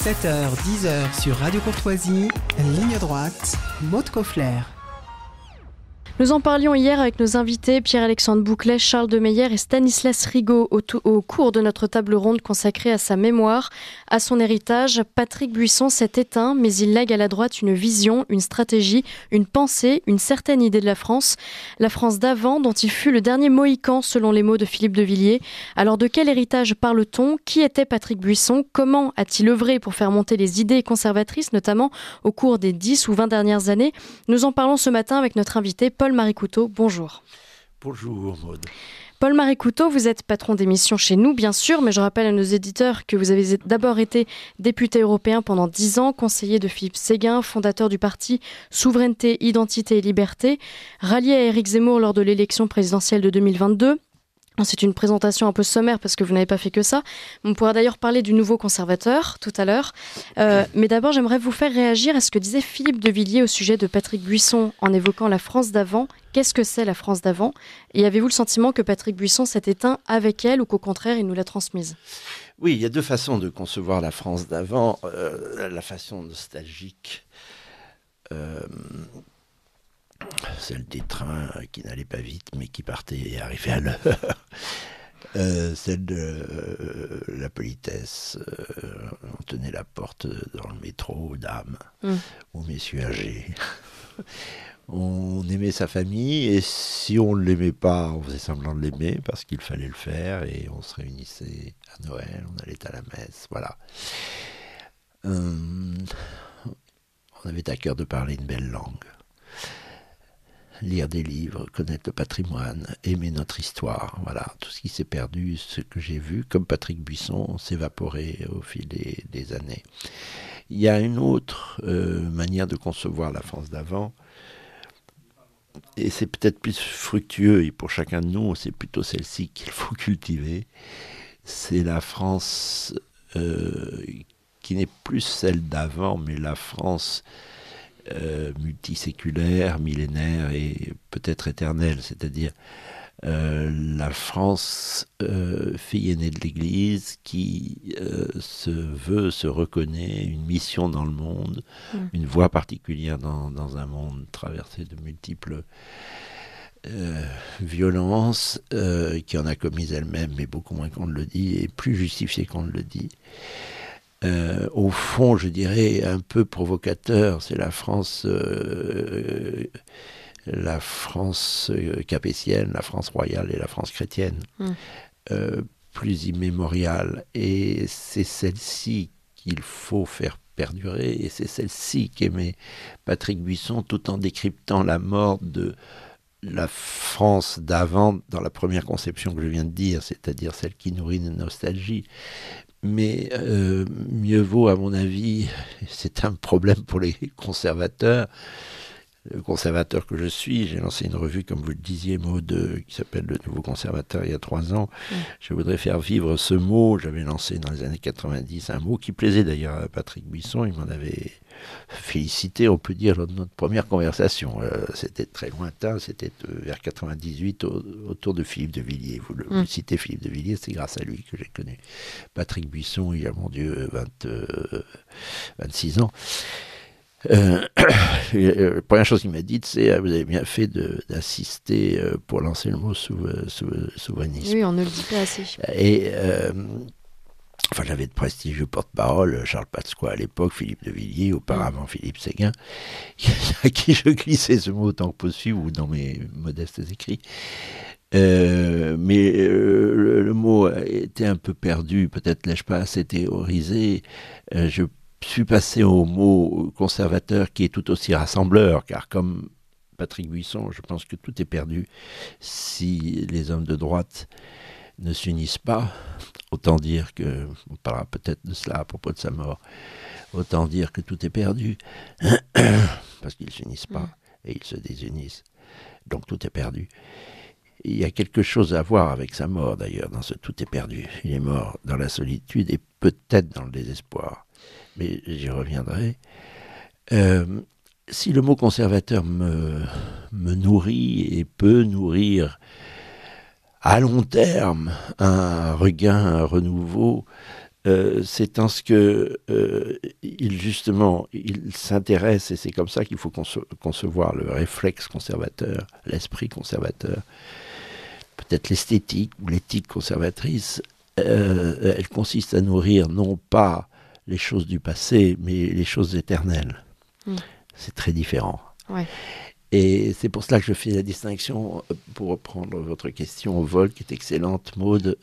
7h, 10h sur Radio Courtoisie, ligne droite, Maud Koffler. Nous en parlions hier avec nos invités Pierre-Alexandre Bouclet, Charles de Meyer et Stanislas Rigaud au cours de notre table ronde consacrée à sa mémoire, à son héritage. Patrick Buisson s'est éteint, mais il lègue à la droite une vision, une stratégie, une pensée, une certaine idée de la France d'avant, dont il fut le dernier Mohican selon les mots de Philippe de Villiers. Alors de quel héritage parle-t-on ? Qui était Patrick Buisson ? Comment a-t-il œuvré pour faire monter les idées conservatrices, notamment au cours des 10 ou 20 dernières années ? Nous en parlons ce matin avec notre invité Paul-Marie Couteau, bonjour. Bonjour Maud. Paul-Marie Couteau, vous êtes patron d'émission chez nous, bien sûr, mais je rappelle à nos éditeurs que vous avez d'abord été député européen pendant 10 ans, conseiller de Philippe Séguin, fondateur du parti Souveraineté, Identité et Liberté, rallié à Éric Zemmour lors de l'élection présidentielle de 2022. C'est une présentation un peu sommaire parce que vous n'avez pas fait que ça. On pourra d'ailleurs parler du nouveau conservateur tout à l'heure. Mais d'abord, j'aimerais vous faire réagir à ce que disait Philippe de Villiers au sujet de Patrick Buisson en évoquant la France d'avant. Qu'est-ce que c'est la France d'avant ? Et avez-vous le sentiment que Patrick Buisson s'est éteint avec elle ou qu'au contraire, il nous l'a transmise ? Oui, il y a deux façons de concevoir la France d'avant. La façon nostalgique, celle des trains qui n'allaient pas vite mais qui partaient et arrivaient à l'heure. Celle de la politesse, on tenait la porte dans le métro aux dames, aux messieurs âgés. On aimait sa famille et si on ne l'aimait pas, on faisait semblant de l'aimer parce qu'il fallait le faire et on se réunissait à Noël, on allait à la messe, voilà. On avait à cœur de parler une belle langue. Lire des livres, connaître le patrimoine, aimer notre histoire, voilà, tout ce qui s'est perdu, ce que j'ai vu, comme Patrick Buisson, s'évaporer au fil des années. Il y a une autre manière de concevoir la France d'avant, et c'est peut-être plus fructueux, et pour chacun de nous, c'est plutôt celle-ci qu'il faut cultiver, c'est la France qui n'est plus celle d'avant, mais la France multiséculaire, millénaire et peut-être éternelle, c'est-à-dire la France fille aînée de l'Église qui se reconnaît une mission dans le monde, une voie particulière dans un monde traversé de multiples violences, qui en a commis elle-même, mais beaucoup moins qu'on ne le dit, et plus justifiée qu'on ne le dit. Au fond, je dirais, un peu provocateur, c'est la France capétienne, la France royale et la France chrétienne, plus immémoriale. Et c'est celle-ci qu'il faut faire perdurer, et c'est celle-ci qu'aimait Patrick Buisson, tout en décryptant la mort de la France d'avant, dans la première conception que je viens de dire, c'est-à-dire celle qui nourrit une nostalgie. Mais mieux vaut, à mon avis, c'est un problème pour les conservateurs. Le conservateur que je suis, j'ai lancé une revue, comme vous le disiez, Maud, qui s'appelle Le Nouveau Conservateur, il y a 3 ans. Je voudrais faire vivre ce mot. J'avais lancé dans les années 90 un mot qui plaisait d'ailleurs à Patrick Buisson. Il m'en avait félicité, on peut dire, lors de notre première conversation. C'était très lointain, c'était vers 98, autour de Philippe de Villiers. Vous citez Philippe de Villiers, c'est grâce à lui que j'ai connu Patrick Buisson, il y a, mon Dieu, 26 ans. La première chose qu'il m'a dite, c'est vous avez bien fait d'assister pour lancer le mot souverainisme. Oui, on ne le dit pas assez. Et j'avais de prestigieux porte-parole, Charles Pasqua à l'époque, Philippe de Villiers, auparavant Philippe Séguin, à qui je glissais ce mot autant que possible ou dans mes modestes écrits. Mais le mot était un peu perdu, peut-être l'ai-je pas assez théorisé. Je suis passé au mot conservateur qui est tout aussi rassembleur, car comme Patrick Buisson, je pense que tout est perdu si les hommes de droite ne s'unissent pas. Autant dire que, on parlera peut-être de cela à propos de sa mort, autant dire que tout est perdu, parce qu'ils ne s'unissent pas et ils se désunissent. Donc tout est perdu. Il y a quelque chose à voir avec sa mort d'ailleurs, dans ce tout est perdu. Il est mort dans la solitude et peut-être dans le désespoir. Mais j'y reviendrai. Si le mot conservateur me nourrit et peut nourrir à long terme un regain, un renouveau, c'est en ce que il s'intéresse, et c'est comme ça qu'il faut concevoir le réflexe conservateur, l'esprit conservateur, peut-être l'esthétique ou l'éthique conservatrice. Elle consiste à nourrir non pas les choses du passé, mais les choses éternelles. C'est très différent. Ouais. Et c'est pour cela que je fais la distinction, pour reprendre votre question au vol, qui est excellente, Maud,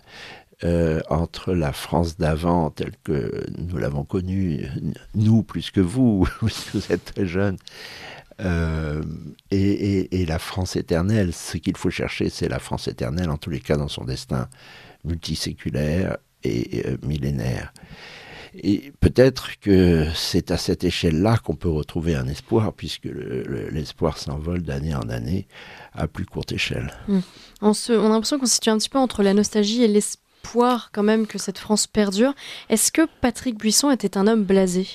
entre la France d'avant, telle que nous l'avons connue, nous plus que vous, puisque vous êtes très jeune, et la France éternelle. Ce qu'il faut chercher, c'est la France éternelle, en tous les cas dans son destin multiséculaire et millénaire. Et peut-être que c'est à cette échelle-là qu'on peut retrouver un espoir, puisque l'espoir s'envole d'année en année à plus courte échelle. On a l'impression qu'on se situe un petit peu entre la nostalgie et l'espoir quand même que cette France perdure. Est-ce que Patrick Buisson était un homme blasé ?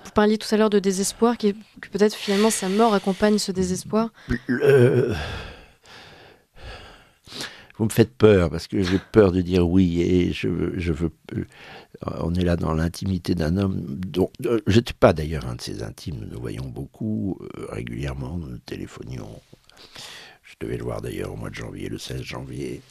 Vous parliez tout à l'heure de désespoir, que peut-être finalement sa mort accompagne ce désespoir. Vous me faites peur, parce que j'ai peur de dire oui, et je veux. On est là dans l'intimité d'un homme dont je n'étais pas d'ailleurs un de ses intimes. Nous nous voyons beaucoup, régulièrement, nous téléphonions. Je devais le voir d'ailleurs au mois de janvier, le 16 janvier.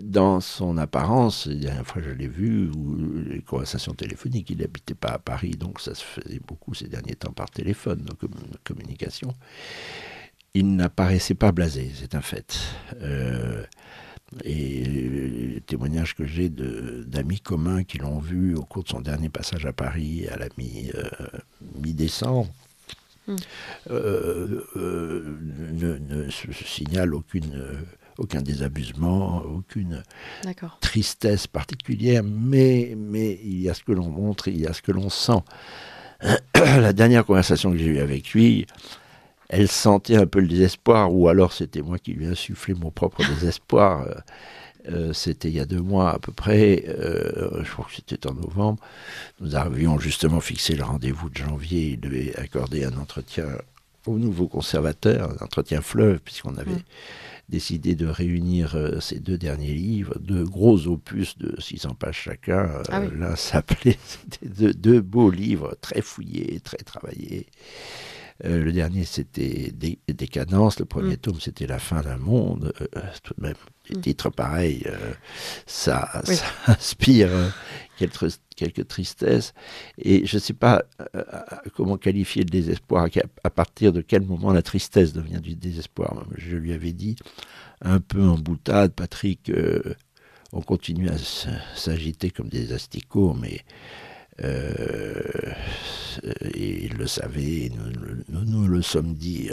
Dans son apparence, la dernière fois je l'ai vu, ou les conversations téléphoniques, il n'habitait pas à Paris, donc ça se faisait beaucoup ces derniers temps par téléphone, nos communications. Il n'apparaissait pas blasé, c'est un fait. Et les témoignages que j'ai d'amis communs qui l'ont vu au cours de son dernier passage à Paris à la mi-décembre, ne signalent aucun désabusement, aucune tristesse particulière, mais il y a ce que l'on montre, il y a ce que l'on sent. La dernière conversation que j'ai eue avec lui, elle sentait un peu le désespoir, ou alors c'était moi qui lui insufflais mon propre désespoir. C'était il y a 2 mois à peu près, je crois que c'était en novembre. Nous avions justement fixé le rendez-vous de janvier. Il devait accorder un entretien au nouveau conservateur, un entretien fleuve, puisqu'on avait décidé de réunir ces 2 derniers livres, 2 gros opus de 600 pages chacun. L'un s'appelait, c'était 2 beaux livres, très fouillés, très travaillés. Le dernier, c'était Décadence. Le premier tome, c'était La fin d'un monde. Tout de même, des titres pareils, ça inspire quelques tristesses. Et je ne sais pas comment qualifier le désespoir, à partir de quel moment la tristesse devient du désespoir. Je lui avais dit, un peu en boutade, Patrick, on continue à s'agiter comme des asticots, mais... et il le savait, et nous le sommes dit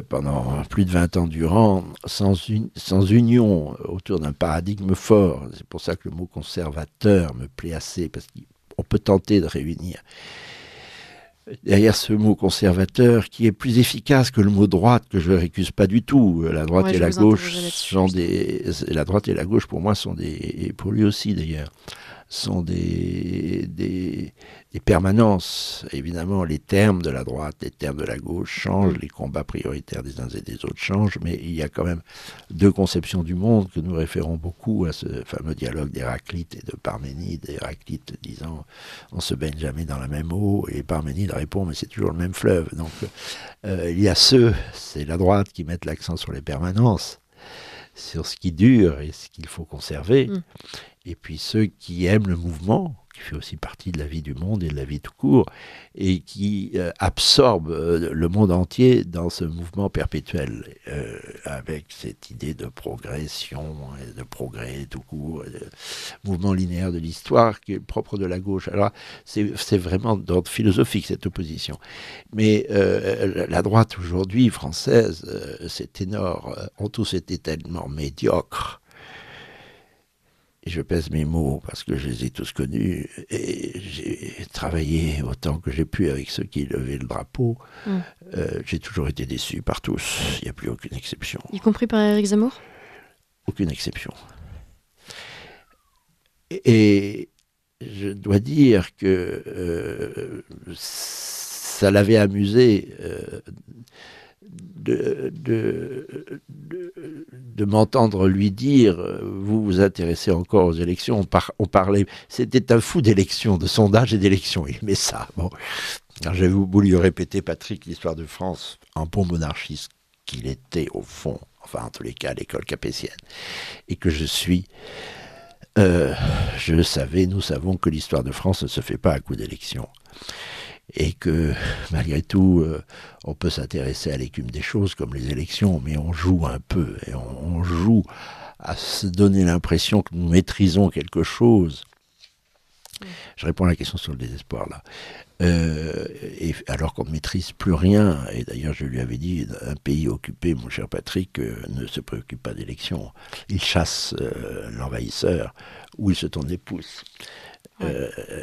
pendant plus de 20 ans durant, sans union autour d'un paradigme fort. C'est pour ça que le mot conservateur me plaît assez, parce qu'on peut tenter de réunir derrière ce mot conservateur, qui est plus efficace que le mot droite, que je ne récuse pas du tout. La droite et la gauche la droite et la gauche, pour moi, sont et pour lui aussi d'ailleurs, sont des permanences. Évidemment, les termes de la droite, les termes de la gauche changent, les combats prioritaires des uns et des autres changent, mais il y a quand même 2 conceptions du monde que nous référons beaucoup à ce fameux dialogue d'Héraclite et de Parménide. Héraclite disant « on se baigne jamais dans la même eau » et Parménide répond « mais c'est toujours le même fleuve ». Donc il y a c'est la droite qui mettent l'accent sur les permanences, sur ce qui dure et ce qu'il faut conserver. Et puis ceux qui aiment le mouvement, qui fait aussi partie de la vie du monde et de la vie tout court, et qui absorbent le monde entier dans ce mouvement perpétuel, avec cette idée de progression, et de progrès tout court, mouvement linéaire de l'histoire qui est propre de la gauche. Alors c'est vraiment d'ordre philosophique cette opposition. Mais la droite aujourd'hui française, ces ténors ont tous été tellement médiocres. Et je pèse mes mots parce que je les ai tous connus et j'ai travaillé autant que j'ai pu avec ceux qui levaient le drapeau. J'ai toujours été déçu par tous. Il n'y a plus aucune exception. Y compris par Éric Zemmour ? Aucune exception. Et je dois dire que ça l'avait amusé de m'entendre lui dire vous vous intéressez encore aux élections. On parlait, c'était un fou d'élections, de sondages et d'élections. Il aimait ça. Bon. Alors, j'avais voulu répéter, Patrick, l'histoire de France, un bon monarchiste qu'il était au fond, enfin en tous les cas à l'école capétienne, et que je suis. Nous savons que l'histoire de France ne se fait pas à coup d'élections. Et que malgré tout, on peut s'intéresser à l'écume des choses comme les élections, mais on joue un peu, et on joue à se donner l'impression que nous maîtrisons quelque chose. Je réponds à la question sur le désespoir là. Et alors qu'on ne maîtrise plus rien, et d'ailleurs je lui avais dit, un pays occupé, mon cher Patrick, ne se préoccupe pas d'élections. Il chasse l'envahisseur ou il se tourne les pouces.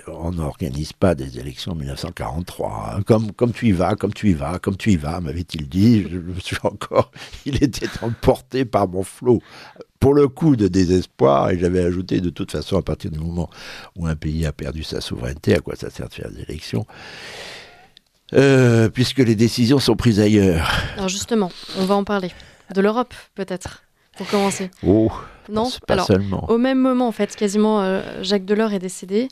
On n'organise pas des élections en 1943. Hein. Comme tu y vas, m'avait-il dit. Je me suis encore... Il était emporté par mon flot. Pour le coup de désespoir, et j'avais ajouté de toute façon, à partir du moment où un pays a perdu sa souveraineté, à quoi ça sert de faire des élections, puisque les décisions sont prises ailleurs. Alors justement, on va en parler. De l'Europe, peut-être, pour commencer. Oh, non, pas alors, seulement. Au même moment, en fait, quasiment, Jacques Delors est décédé.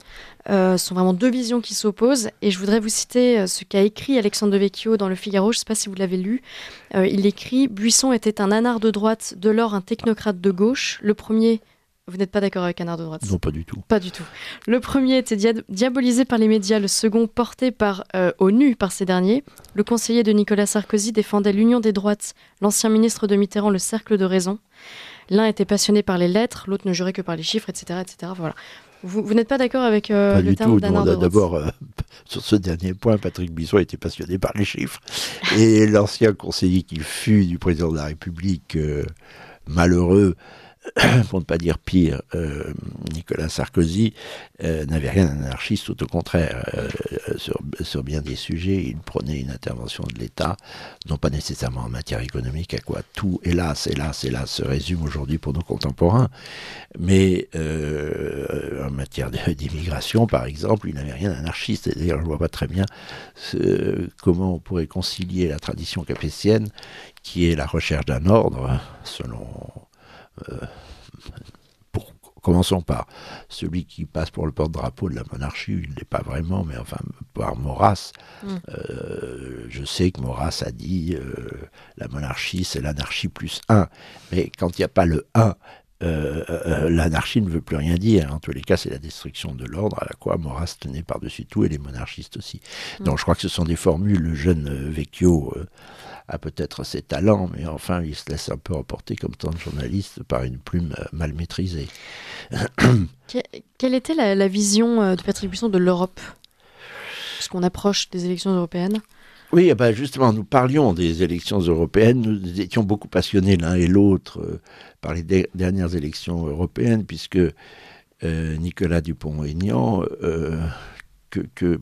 Ce sont vraiment deux visions qui s'opposent. Et je voudrais vous citer ce qu'a écrit Alexandre Devecchio dans Le Figaro. Je ne sais pas si vous l'avez lu. Il écrit « Buisson était un anard de droite, Delors un technocrate de gauche. Le premier... » Vous n'êtes pas d'accord avec anard de droite ? Non, pas du tout. Pas du tout. Le premier était diabolisé par les médias, le second porté au nu par ces derniers. Le conseiller de Nicolas Sarkozy défendait l'union des droites, l'ancien ministre de Mitterrand le cercle de raison. L'un était passionné par les lettres, l'autre ne jurait que par les chiffres, etc. etc. Voilà. Vous n'êtes pas d'accord avec le terme d'anard de droite ? D'abord, sur ce dernier point, Patrick Buisson était passionné par les chiffres. Et l'ancien conseiller qui fut du président de la République, malheureux, pour ne pas dire pire, Nicolas Sarkozy n'avait rien d'anarchiste, tout au contraire. Sur bien des sujets, il prônait une intervention de l'État, non pas nécessairement en matière économique, à quoi tout, hélas, se résume aujourd'hui pour nos contemporains, mais en matière d'immigration, par exemple, il n'avait rien d'anarchiste. Et d'ailleurs, je ne vois pas très bien comment on pourrait concilier la tradition capétienne, qui est la recherche d'un ordre, selon... Commençons par celui qui passe pour le porte-drapeau de la monarchie, il ne l'est pas vraiment, mais enfin, par Maurras. Je sais que Maurras a dit la monarchie, c'est l'anarchie plus 1. Mais quand il n'y a pas le 1, l'anarchie ne veut plus rien dire. En tous les cas, c'est la destruction de l'ordre à la quoi Maurras tenait par-dessus tout, et les monarchistes aussi. Donc je crois que ce sont des formules. Le jeune Vecchio a peut-être ses talents, mais enfin, il se laisse un peu emporter, comme tant de journalistes, par une plume mal maîtrisée. Quelle était la vision de Patrick Buisson de l'Europe ? Puisqu'on approche des élections européennes. Oui, justement, nous parlions des élections européennes. Nous étions beaucoup passionnés l'un et l'autre par les dernières élections européennes, puisque Nicolas Dupont-Aignan, que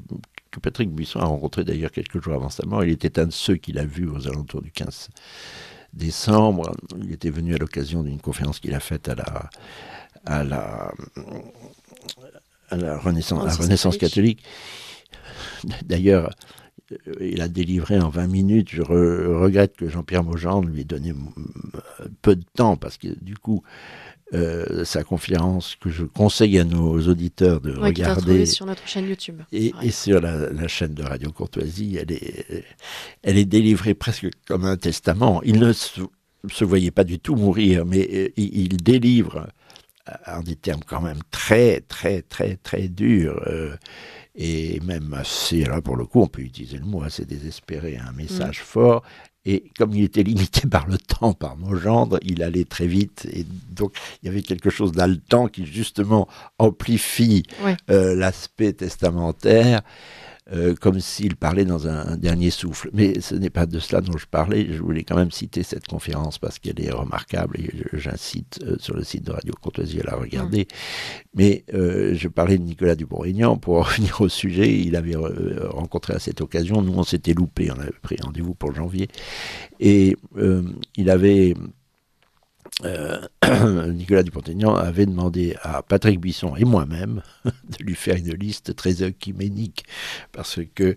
Patrick Buisson a rencontré d'ailleurs quelques jours avant sa mort, il était un de ceux qu'il a vus aux alentours du 15 décembre. Il était venu à l'occasion d'une conférence qu'il a faite à la Renaissance catholique. D'ailleurs, il a délivré en 20 minutes. Je regrette que Jean-Pierre Maugendre lui ait donné peu de temps, parce que du coup, sa conférence, que je conseille à nos auditeurs de regarder sur notre chaîne YouTube et sur la chaîne de Radio Courtoisie, elle est délivrée presque comme un testament. Il ne se voyait pas du tout mourir, mais il délivre en des termes quand même très très très très durs, et même assez, là pour le coup on peut utiliser le mot assez désespéré, un message fort. Et comme il était limité par le temps, par Maugendre, il allait très vite. Et donc, il y avait quelque chose d'haletant qui, justement, amplifie l'aspect testamentaire, comme s'il parlait dans un dernier souffle. Mais ce n'est pas de cela dont je parlais. Je voulais quand même citer cette conférence parce qu'elle est remarquable, et j'incite sur le site de Radio Courtoisie à la regarder. Mais je parlais de Nicolas Dupont-Aignan. Pour revenir au sujet, il avait rencontré à cette occasion, nous on s'était loupé, on avait pris rendez-vous pour janvier, et il avait Nicolas Dupont-Aignan avait demandé à Patrick Buisson et moi-même de lui faire une liste très œcuménique, parce que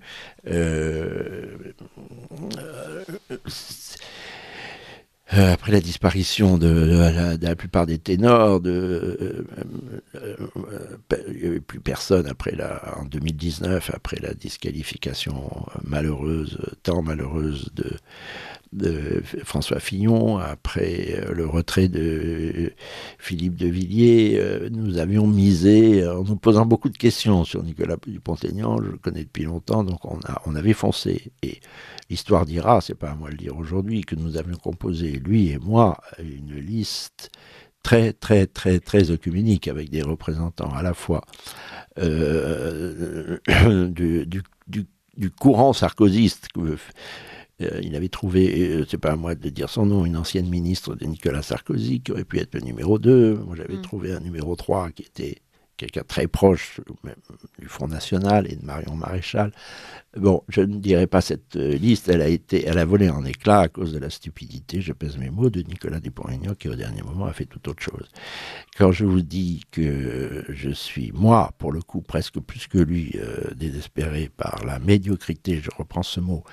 après la disparition de la plupart des ténors, il n'y avait plus personne en 2019, après la disqualification tant malheureuse de François Fillon, après le retrait de Philippe de Villiers. Nous avions misé, en nous posant beaucoup de questions sur Nicolas Dupont-Aignan, je le connais depuis longtemps, donc on avait foncé. Et l'histoire dira, c'est pas à moi de le dire aujourd'hui, que nous avions composé, lui et moi, une liste très, très, très, très œcuménique, avec des représentants à la fois du courant sarkozyste. Il avait trouvé, c'est pas à moi de dire son nom, une ancienne ministre de Nicolas Sarkozy qui aurait pu être le numéro 2. Moi, j'avais trouvé un numéro 3 qui était quelqu'un très proche même du Front National et de Marion Maréchal. Bon, je ne dirais pas cette liste, elle a volé en éclats à cause de la stupidité, je pèse mes mots, de Nicolas Dupont-Aignan qui au dernier moment a fait tout autre chose. Quand je vous dis que je suis, moi, pour le coup, presque plus que lui, désespéré par la médiocrité, je reprends ce mot,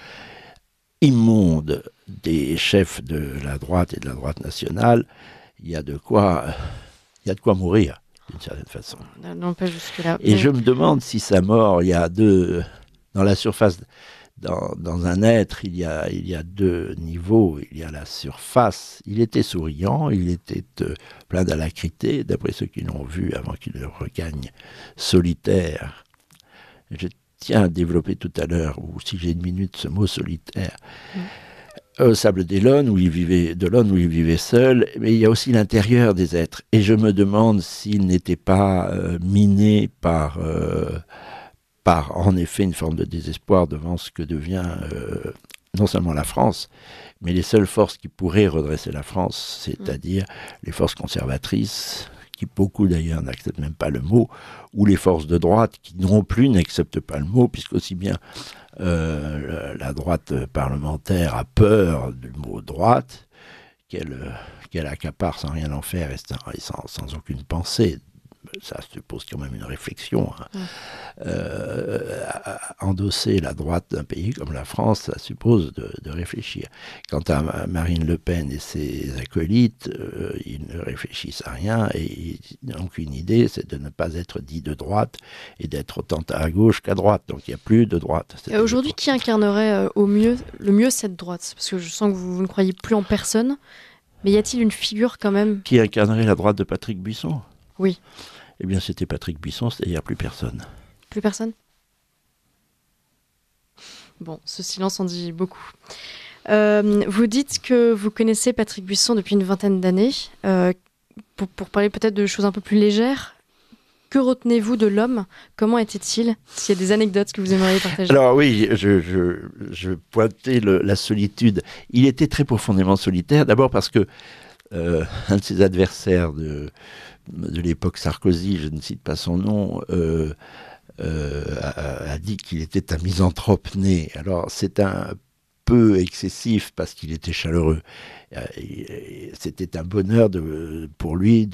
immonde des chefs de la droite et de la droite nationale, il y a de quoi mourir, d'une certaine façon. Non, pas jusque-là. Et je me demande si sa mort, il y a dans la surface, dans un être, il y a deux niveaux. Il y a la surface. Il était souriant, il était plein d'alacrité, d'après ceux qui l'ont vu avant qu'il ne regagne solitaire. Je tiens à développer tout à l'heure, ou si j'ai une minute, ce mot solitaire. Au Sable d'Olonne, où il vivait seul, mais il y a aussi l'intérieur des êtres. Et je me demande s'il n'était pas miné par en effet une forme de désespoir devant ce que devient non seulement la France, mais les seules forces qui pourraient redresser la France, c'est-à-dire les forces conservatrices, qui beaucoup d'ailleurs n'acceptent même pas le mot, ou les forces de droite qui non plus n'acceptent pas le mot, puisqu'aussi bien la droite parlementaire a peur du mot droite, qu'elle accapare sans rien en faire et sans aucune pensée. Ça suppose quand même une réflexion. Endosser la droite d'un pays comme la France, ça suppose de réfléchir. Quant à Marine Le Pen et ses acolytes, ils ne réfléchissent à rien et ils n'ont qu'une idée, c'est de ne pas être dit de droite et d'être autant à gauche qu'à droite. Donc il n'y a plus de droite. Et aujourd'hui, qui incarnerait le mieux cette droite ? Parce que je sens que vous ne croyez plus en personne, mais y a-t-il une figure quand même ? Qui incarnerait la droite de Patrick Buisson ? Oui. Eh bien, c'était Patrick Buisson, c'est-à-dire plus personne. Plus personne ? Bon, ce silence en dit beaucoup. Vous dites que vous connaissez Patrick Buisson depuis une vingtaine d'années. Pour parler peut-être de choses un peu plus légères, que retenez-vous de l'homme ? Comment était-il ? S'il y a des anecdotes que vous aimeriez partager. Alors oui, je pointais la solitude. Il était très profondément solitaire, d'abord parce que un de ses adversaires de l'époque Sarkozy, je ne cite pas son nom, a dit qu'il était un misanthrope né. Alors c'est un peu excessif parce qu'il était chaleureux. C'était un bonheur pour lui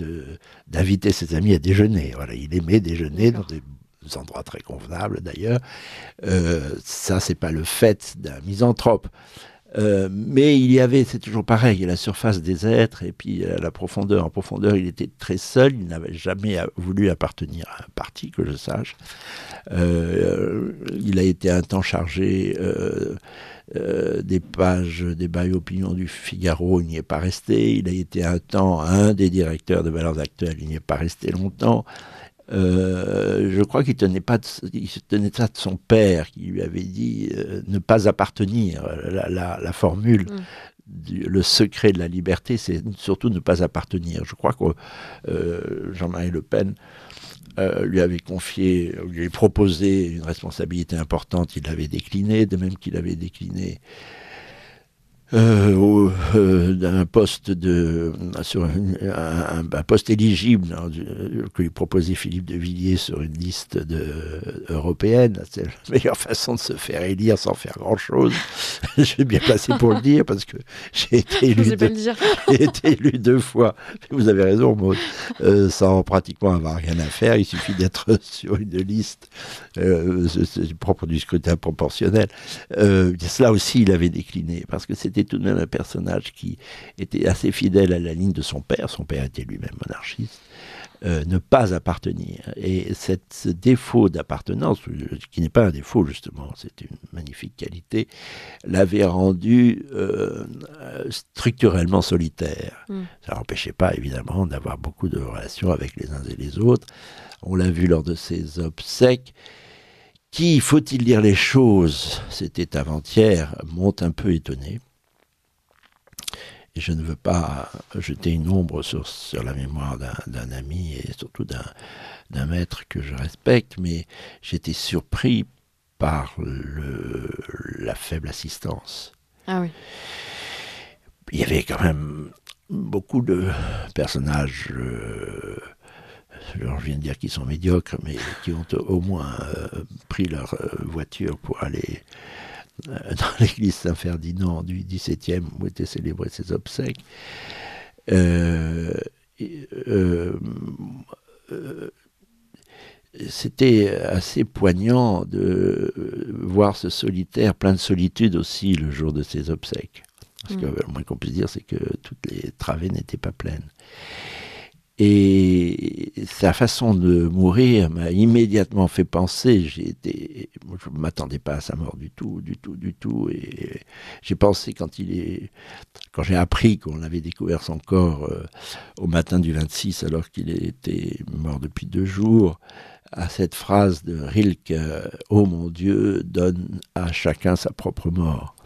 d'inviter ses amis à déjeuner. Voilà, il aimait déjeuner dans des endroits très convenables d'ailleurs. Ça, c'est pas le fait d'un misanthrope. Mais il y avait, c'est toujours pareil, la surface des êtres et puis la profondeur. En profondeur, il était très seul, il n'avait jamais voulu appartenir à un parti, que je sache. Il a été un temps chargé des pages débat et opinion du Figaro, il n'y est pas resté. Il a été un temps un des directeurs de Valeurs Actuelles, il n'y est pas resté longtemps. Je crois qu'il tenait ça de son père qui lui avait dit ne pas appartenir. La formule, le secret de la liberté, c'est surtout ne pas appartenir. Je crois que Jean-Marie Le Pen lui avait proposé une responsabilité importante, il l'avait déclinée, de même qu'il avait décliné d'un poste sur un poste éligible que lui proposait Philippe de Villiers sur une liste européenne. C'est la meilleure façon de se faire élire sans faire grand-chose. Je suis bien placé pour le dire parce que j'ai été élu deux fois. Vous avez raison, Maud. Sans pratiquement avoir rien à faire, il suffit d'être sur une liste. C'est propre du scrutin proportionnel. Cela aussi, il avait décliné parce que c'était tout de même un personnage qui était assez fidèle à la ligne de son père. Son père était lui-même monarchiste. Ne pas appartenir. Et ce défaut d'appartenance, qui n'est pas un défaut justement, c'est une magnifique qualité, l'avait rendu structurellement solitaire. Ça n'empêchait pas évidemment d'avoir beaucoup de relations avec les uns et les autres. On l'a vu lors de ses obsèques, qui, faut-il dire les choses, c'était avant-hier, m'ont un peu étonné. Et je ne veux pas jeter une ombre sur la mémoire d'un ami et surtout d'un maître que je respecte, mais j'étais surpris par la faible assistance. Ah oui. Il y avait quand même beaucoup de personnages, je viens de dire qu'ils sont médiocres, mais qui ont au moins pris leur voiture pour aller dans l'église Saint-Ferdinand du XVIIe où étaient célébrées ses obsèques. C'était assez poignant de voir ce solitaire, plein de solitude aussi, le jour de ses obsèques. Parce que le moins qu'on puisse dire, c'est que toutes les travées n'étaient pas pleines. Et sa façon de mourir m'a immédiatement fait penser, je ne m'attendais pas à sa mort du tout. Et j'ai pensé quand j'ai appris qu'on avait découvert son corps au matin du 26, alors qu'il était mort depuis 2 jours, à cette phrase de Rilke, « Oh mon Dieu, donne à chacun sa propre mort ».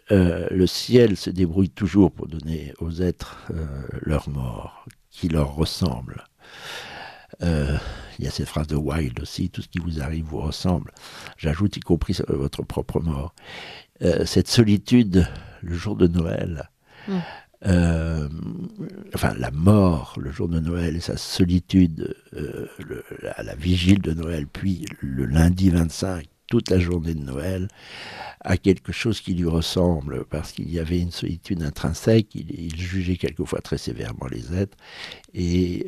Le ciel se débrouille toujours pour donner aux êtres leur mort, qui leur ressemble. Il y a cette phrase de Wilde aussi, tout ce qui vous arrive vous ressemble. J'ajoute, y compris votre propre mort. Cette solitude, le jour de Noël, la mort, le jour de Noël, et sa solitude à la vigile de Noël, puis le lundi 25, toute la journée de Noël, à quelque chose qui lui ressemble, parce qu'il y avait une solitude intrinsèque, il jugeait quelquefois très sévèrement les êtres, et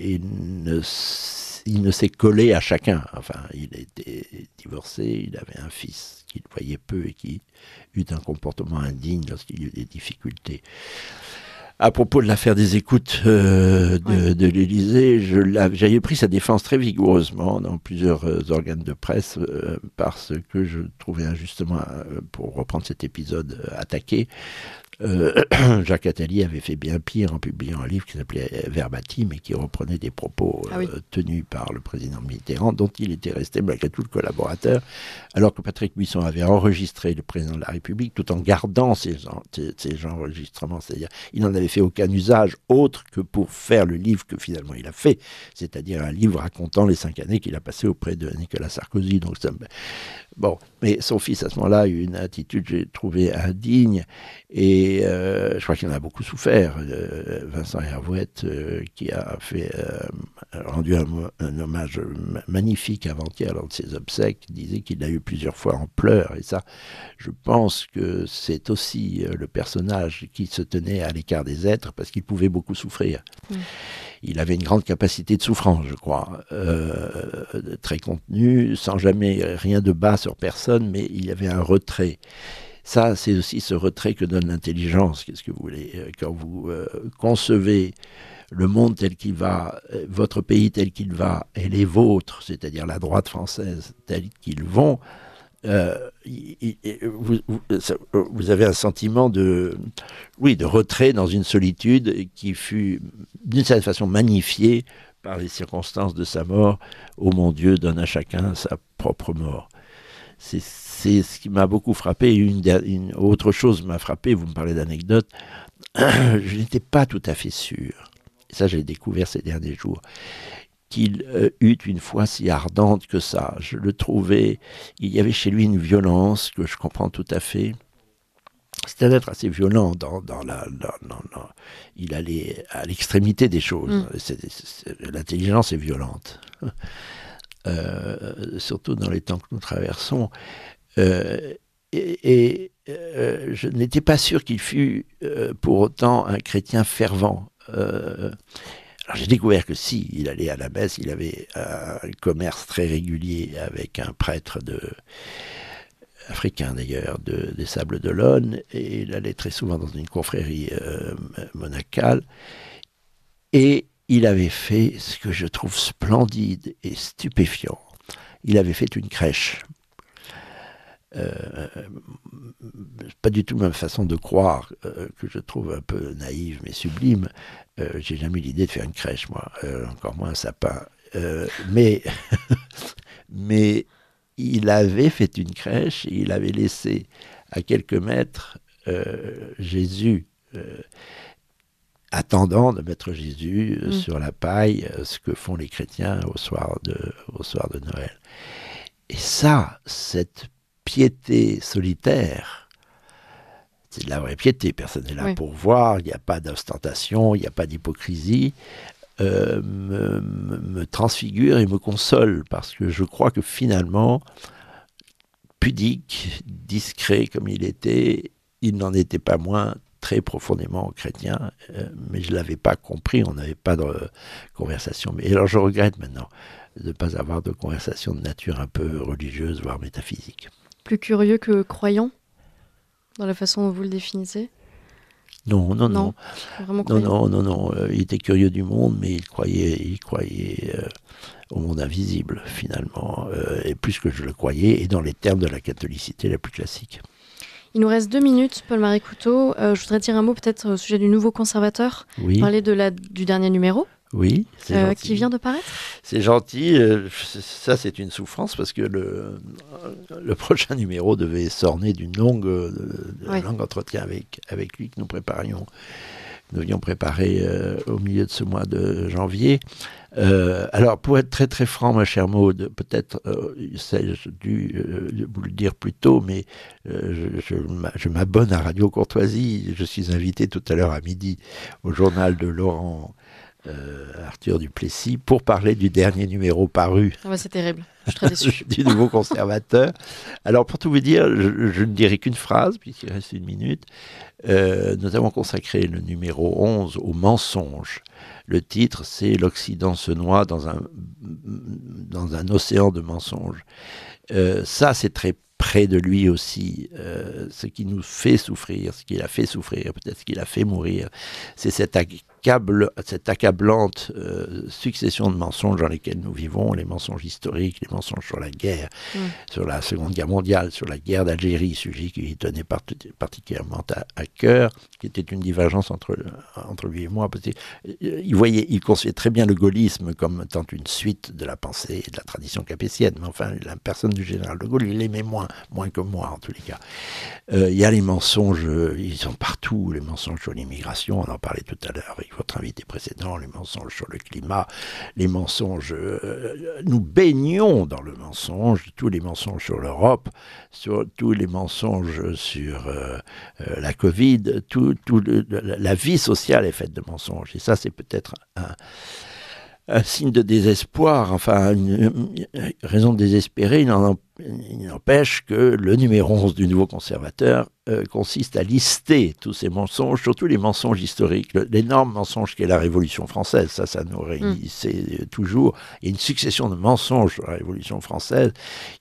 il ne s'est collé à chacun. Enfin, il était divorcé, il avait un fils qu'il voyait peu et qui eut un comportement indigne lorsqu'il y eut des difficultés. À propos de l'affaire des écoutes de l'Élysée, j'avais pris sa défense très vigoureusement dans plusieurs organes de presse parce que je trouvais injustement, pour reprendre cet épisode, attaqué. Jacques Attali avait fait bien pire en publiant un livre qui s'appelait Verbatim et qui reprenait des propos tenus par le président Mitterrand, dont il était resté malgré tout le collaborateur, alors que Patrick Buisson avait enregistré le président de la République tout en gardant ces enregistrements, c'est-à-dire il n'en avait fait aucun usage autre que pour faire le livre que finalement il a fait, c'est-à-dire un livre racontant les 5 années qu'il a passées auprès de Nicolas Sarkozy. Donc bon, mais son fils à ce moment-là a eu une attitude, j'ai trouvé, indigne, et je crois qu'il en a beaucoup souffert. Vincent Hervouette, qui a rendu un hommage magnifique avant-hier lors de ses obsèques, disait qu'il l'a eu plusieurs fois en pleurs, et ça, je pense que c'est aussi le personnage qui se tenait à l'écart des êtres, parce qu'il pouvait beaucoup souffrir. Il avait une grande capacité de souffrance, je crois, très contenue, sans jamais rien de bas sur personne, mais il y avait un retrait. Ça, c'est aussi ce retrait que donne l'intelligence. Qu'est-ce que vous voulez ? Quand vous concevez le monde tel qu'il va, votre pays tel qu'il va, et les vôtres, c'est-à-dire la droite française telle qu'ils vont, vous avez un sentiment de retrait dans une solitude qui fut d'une certaine façon magnifiée par les circonstances de sa mort. Oh mon Dieu, donne à chacun sa propre mort. C'est ce qui m'a beaucoup frappé. Une autre chose m'a frappé, vous me parlez d'anecdotes, je n'étais pas tout à fait sûr, et ça j'ai découvert ces derniers jours, qu'il eut une foi si ardente que ça. Je le trouvais, il y avait chez lui une violence que je comprends tout à fait, C'est un être assez violent il allait à l'extrémité des choses. L'intelligence est violente. Surtout dans les temps que nous traversons. Je n'étais pas sûr qu'il fût pour autant un chrétien fervent. Alors j'ai découvert que si, il allait à la messe, il avait un commerce très régulier avec un prêtre africain d'ailleurs, des Sables d'Olonne, et il allait très souvent dans une confrérie monacale, et il avait fait ce que je trouve splendide et stupéfiant. Il avait fait une crèche. Pas du tout la même façon de croire, que je trouve un peu naïve mais sublime. J'ai jamais eu l'idée de faire une crèche, moi, encore moins un sapin. Mais il avait fait une crèche et il avait laissé à quelques mètres Jésus, attendant de mettre Jésus sur la paille, ce que font les chrétiens au soir de Noël. Et ça, cette piété solitaire, c'est de la vraie piété, personne n'est là pour voir, il n'y a pas d'ostentation, il n'y a pas d'hypocrisie, me transfigure et me console, parce que je crois que finalement, pudique, discret comme il était, il n'en était pas moins très profondément chrétien, mais je ne l'avais pas compris, on n'avait pas de conversation. Mais alors je regrette maintenant de ne pas avoir de conversation de nature un peu religieuse, voire métaphysique. Plus curieux que croyant, dans la façon dont vous le définissez ? Non. Vraiment croyant. Non. Il était curieux du monde, mais il croyait au monde invisible, finalement, et plus que je le croyais, et dans les termes de la catholicité la plus classique. Il nous reste 2 minutes, Paul-Marie Couteau. Je voudrais dire un mot peut-être au sujet du Nouveau Conservateur. Oui. Parler du dernier numéro. Oui, c'est gentil. Qui vient de paraître. C'est gentil. Ça, c'est une souffrance parce que le prochain numéro devait s'orner d'une longue entretien avec lui que nous avions préparé au milieu de ce mois de janvier. Alors, pour être très très franc, ma chère Maude, peut-être sais-je dû vous le dire plus tôt, mais je m'abonne à Radio Courtoisie. Je suis invité tout à l'heure à midi au journal de Laurent Arthur Duplessis pour parler du dernier numéro paru. C'est terrible, je suis très déçu. Du Nouveau Conservateur. Alors pour tout vous dire, je ne dirai qu'une phrase puisqu'il reste 1 minute. Nous avons consacré le numéro 11 au mensonge. Le titre, c'est « L'Occident se noie dans un océan de mensonges ». Ça, c'est très près de lui aussi. Ce qui nous fait souffrir, ce qu'il a fait souffrir, peut-être ce qu'il a fait mourir, c'est cette accablante succession de mensonges dans lesquels nous vivons, les mensonges historiques, les mensonges sur la guerre, sur la Seconde Guerre mondiale, sur la guerre d'Algérie, sujet qui lui tenait particulièrement à cœur, qui était une divergence entre lui et moi. Parce il concevait très bien le gaullisme comme étant une suite de la pensée et de la tradition capétienne, mais enfin, la personne du général de Gaulle, il l'aimait moins que moi en tous les cas. Il y a les mensonges, ils sont partout, les mensonges sur l'immigration, on en parlait tout à l'heure avec votre invité précédent, les mensonges sur le climat, les mensonges, nous baignons dans le mensonge, tous les mensonges sur l'Europe, sur tous les mensonges sur la Covid, la vie sociale est faite de mensonges, et ça c'est peut-être un signe de désespoir, enfin une raison de désespérer. Il n'empêche que le numéro 11 du Nouveau Conservateur consiste à lister tous ces mensonges, surtout les mensonges historiques, l'énorme mensonge qu'est la Révolution française. Ça nous réunissait toujours. Il y a une succession de mensonges sur la Révolution française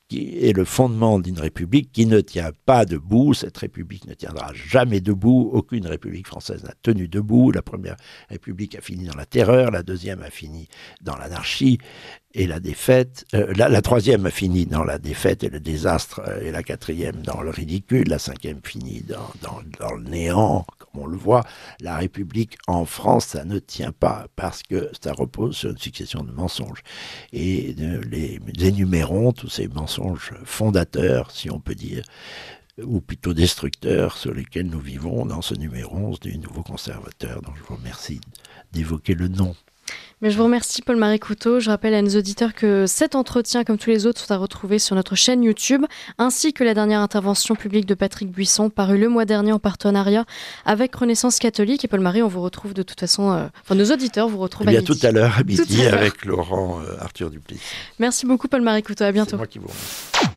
qui est le fondement d'une république qui ne tient pas debout. Cette république ne tiendra jamais debout. Aucune république française n'a tenu debout. La première république a fini dans la terreur, la deuxième a fini dans l'anarchie et la défaite. La troisième a fini dans la défaite et le désastre, et la quatrième dans le ridicule. La cinquième finit dans le néant, comme on le voit. La République en France, ça ne tient pas parce que ça repose sur une succession de mensonges. Et les énumérons tous ces mensonges fondateurs, si on peut dire, ou plutôt destructeurs, sur lesquels nous vivons dans ce numéro 11 du Nouveau Conservateur, dont je vous remercie d'évoquer le nom. Mais je vous remercie Paul-Marie Couteau. Je rappelle à nos auditeurs que cet entretien, comme tous les autres, sont à retrouver sur notre chaîne YouTube, ainsi que la dernière intervention publique de Patrick Buisson, parue le mois dernier en partenariat avec Renaissance Catholique. Et Paul-Marie, on vous retrouve de toute façon, nos auditeurs vous retrouvent à midi. Tout à l'heure à midi avec Laurent Arthur Duplessis. Merci beaucoup Paul-Marie Couteau, à bientôt. C'est moi qui vous remercie.